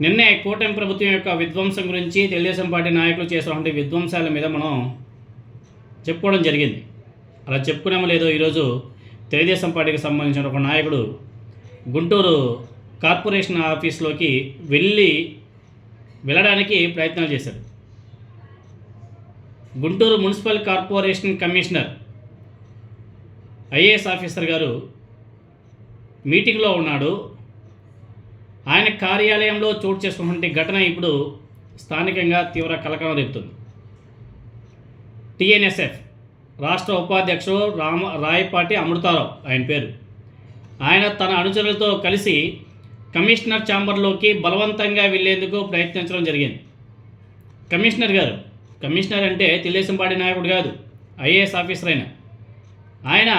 నిన్నే కూటమి ప్రభుత్వం యొక్క విధ్వంసం గురించి తెలుగుదేశం పార్టీ నాయకులు చేసినటువంటి విధ్వంసాల మీద మనం చెప్పుకోవడం జరిగింది. అలా చెప్పుకునేమో లేదో ఈరోజు తెలుగుదేశం పార్టీకి సంబంధించిన ఒక నాయకుడు గుంటూరు కార్పొరేషన్ ఆఫీస్లోకి వెళ్ళడానికి ప్రయత్నాలు చేశాడు. Guntur municipal corporation commissioner IAS officer గారు మీటింగ్లో ఉన్నాడు. ఆయన కార్యాలయంలో చోటు చేసుకున్నటువంటి ఘటన ఇప్పుడు స్థానికంగా తీవ్ర కలకలం రేపుతుంది. టీఎన్ఎస్ఎఫ్ రాష్ట్ర ఉపాధ్యక్షుడు రాయపాటి అమృతారావు ఆయన పేరు. ఆయన తన అనుచరులతో కలిసి కమిషనర్ ఛాంబర్లోకి బలవంతంగా వెళ్లేందుకు ప్రయత్నించడం జరిగింది. కమిషనర్ అంటే తెలుగుదేశం పార్టీ నాయకుడు కాదు, ఐఏఎస్ ఆఫీసర్ ఆయన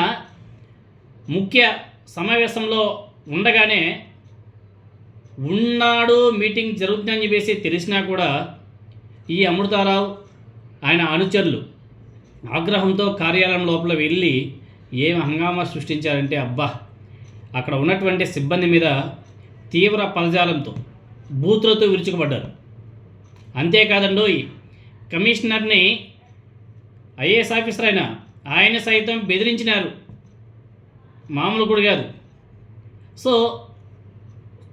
ముఖ్య సమావేశంలో ఉండగానే మీటింగ్ జరుగుతుందని చెప్పేసి తెలిసినా కూడా ఈ అమృతారావు ఆయన అనుచరులు ఆగ్రహంతో కార్యాలయం లోపల వెళ్ళి ఏం హంగామా సృష్టించారంటే అక్కడ ఉన్నటువంటి సిబ్బంది మీద తీవ్ర పదజాలంతో బూతులతో విరుచుకుపడ్డారు. అంతేకాదండి, కమిషనర్ని ఐఏఎస్ ఆఫీసర్ ఆయన సైతం బెదిరించినారు, మామూలు కూడా కాదు. సో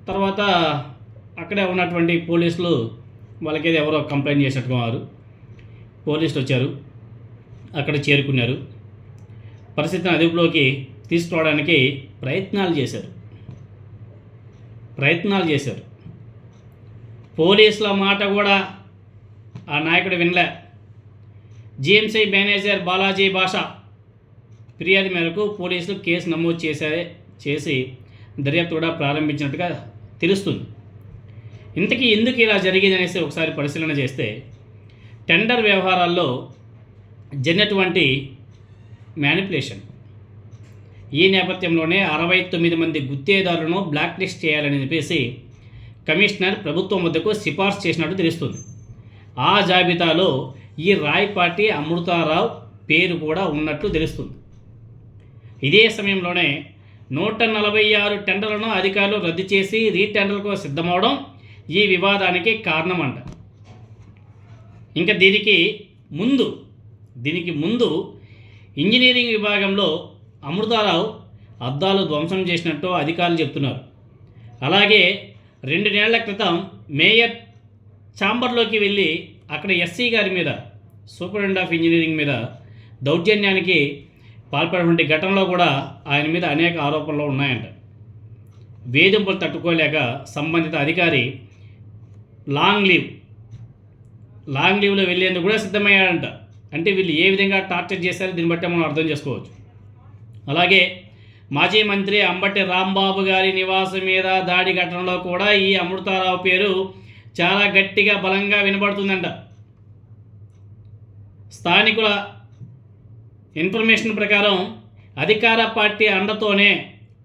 తర్వాత అక్కడే ఉన్నటువంటి పోలీసులు వాళ్ళకేదో ఎవరో కంప్లైంట్ చేసినట్టుగా వారు పోలీసులు వచ్చారు, అక్కడ చేరుకున్నారు. పరిస్థితిని అదుపులోకి తీసుకురావడానికి ప్రయత్నాలు చేశారు. పోలీసుల మాట కూడా ఆ నాయకుడు వినలే. జిఎంసీ మేనేజర్ బాలాజీ భాషా ఫిర్యాదు మేరకు పోలీసులు కేసు నమోదు చేసి దర్యాప్తు కూడా ప్రారంభించినట్టుగా తెలుస్తుంది. ఇంతకీ ఎందుకు ఇలా జరిగిందనేసి ఒకసారి పరిశీలన చేస్తే టెండర్ వ్యవహారాల్లో జరిగినటువంటి మ్యానిపులేషన్, ఈ నేపథ్యంలోనే 69 మంది గుత్తేదారులను బ్లాక్ లిస్ట్ చేయాలని చెప్పేసి కమిషనర్ ప్రభుత్వం వద్దకు సిఫార్సు చేసినట్టు తెలుస్తుంది. ఆ జాబితాలో ఈ రాయపాటి అమృతారావు పేరు కూడా ఉన్నట్లు తెలుస్తుంది. ఇదే సమయంలోనే 146 టెండర్లను అధికారులు రద్దు చేసి రీటెండర్లకు సిద్ధమవడం ఈ వివాదానికి కారణమంట. ఇంకా దీనికి ముందు ఇంజనీరింగ్ విభాగంలో అమృతారావు అద్దాలు ధ్వంసం చేసినట్టు అధికారులు చెప్తున్నారు. అలాగే 2 నెలల క్రితం మేయర్ ఛాంబర్లోకి వెళ్ళి అక్కడ ఎస్సీ గారి మీద, సూపరింటెండెంట్ ఆఫ్ ఇంజనీరింగ్ మీద దౌర్జన్యానికి పాల్పడినటువంటి ఘటనలో కూడా ఆయన మీద అనేక ఆరోపణలు ఉన్నాయంట. వేధింపులు తట్టుకోలేక సంబంధిత అధికారి లాంగ్ లీవ్లో వెళ్ళేందుకు కూడా సిద్ధమయ్యాడంట. అంటే వీళ్ళు ఏ విధంగా టార్చర్ చేశారో దీన్ని బట్టి మనం అర్థం చేసుకోవచ్చు. అలాగే మాజీ మంత్రి అంబటి రాంబాబు గారి నివాసం మీద దాడి ఘటనలో కూడా ఈ అమృతారావు పేరు చాలా గట్టిగా బలంగా వినబడుతుందంట. స్థానికుల ఇన్ఫర్మేషన్ ప్రకారం అధికార పార్టీ అండతోనే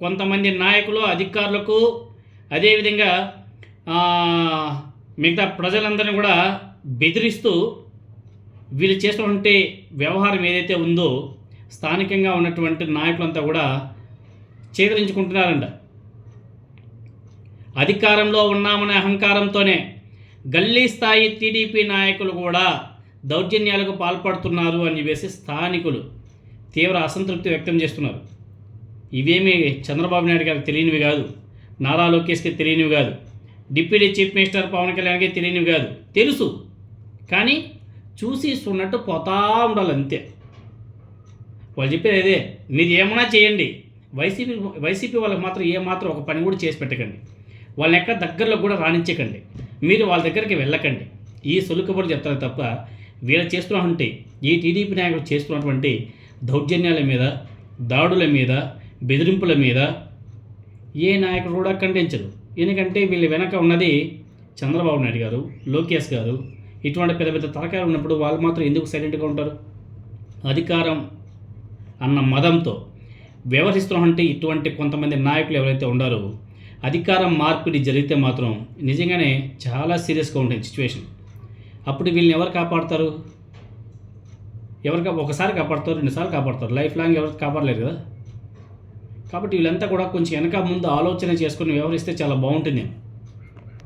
కొంతమంది నాయకులు అధికారులకు, అదేవిధంగా మిగతా ప్రజలందరినీ కూడా బెదిరిస్తూ వీళ్ళు చేసినటువంటి వ్యవహారం ఏదైతే ఉందో స్థానికంగా ఉన్నటువంటి నాయకులంతా కూడా చేదరించుకుంటున్నారంట. అధికారంలో ఉన్నామనే అహంకారంతోనే గల్లీ స్థాయి టీడీపీ నాయకులు కూడా దౌర్జన్యాలకు పాల్పడుతున్నారు అని చెప్పేసి స్థానికులు తీవ్ర అసంతృప్తి వ్యక్తం చేస్తున్నారు. ఇవేమీ చంద్రబాబు నాయుడు గారికి తెలియనివి కాదు, నారా లోకేష్కి తెలియనివి కాదు, డిప్యూటీ చీఫ్ మినిస్టర్ పవన్ కళ్యాణ్కి తెలియనివి కాదు. తెలుసు, కానీ చూసి చూడనట్టు పోతా ఉండాలి అంతే. వాళ్ళు చెప్పేది అదే, మీరు ఏమైనా చేయండి, వైసీపీ వాళ్ళకి మాత్రం ఏమాత్రం ఒక పని కూడా చేసి పెట్టకండి, వాళ్ళని ఎక్కడ దగ్గరలో కూడా రాణించకండి, మీరు వాళ్ళ దగ్గరికి వెళ్ళకండి, ఈ సులుకబడి చెప్తారు తప్ప వీళ్ళు చేస్తున్నటువంటి ఈ టీడీపీ నాయకులు చేస్తున్నటువంటి దౌర్జన్యాల మీద, దాడుల మీద, బెదిరింపుల మీద ఏ నాయకుడు కూడా ఖండించరు. ఎందుకంటే వీళ్ళ వెనక ఉన్నది చంద్రబాబు నాయుడు గారు, లోకేష్ గారు. ఇటువంటి పెద్ద పెద్ద తలకాయలు ఉన్నప్పుడు వాళ్ళు మాత్రం ఎందుకు సైలెంట్గా ఉంటారు? అధికారం అన్న మదంతో వ్యవహరిస్తున్నటువంటి ఇటువంటి కొంతమంది నాయకులు ఎవరైతే ఉన్నారో అధికారం మార్పిడి జరిగితే మాత్రం నిజంగానే చాలా సీరియస్గా ఉంటుంది సిచ్యువేషన్. అప్పుడు వీళ్ళని ఎవరు కాపాడతారు? ఒకసారి కాపాడతారు, 2 సార్లు కాపాడతారు, లైఫ్ లాంగ్ ఎవరు కాపాడలేరు కదా. కాబట్టి వీళ్ళంతా కూడా కొంచెం వెనక ముందు ఆలోచన చేసుకుని వ్యవహరిస్తే చాలా బాగుంటుంది.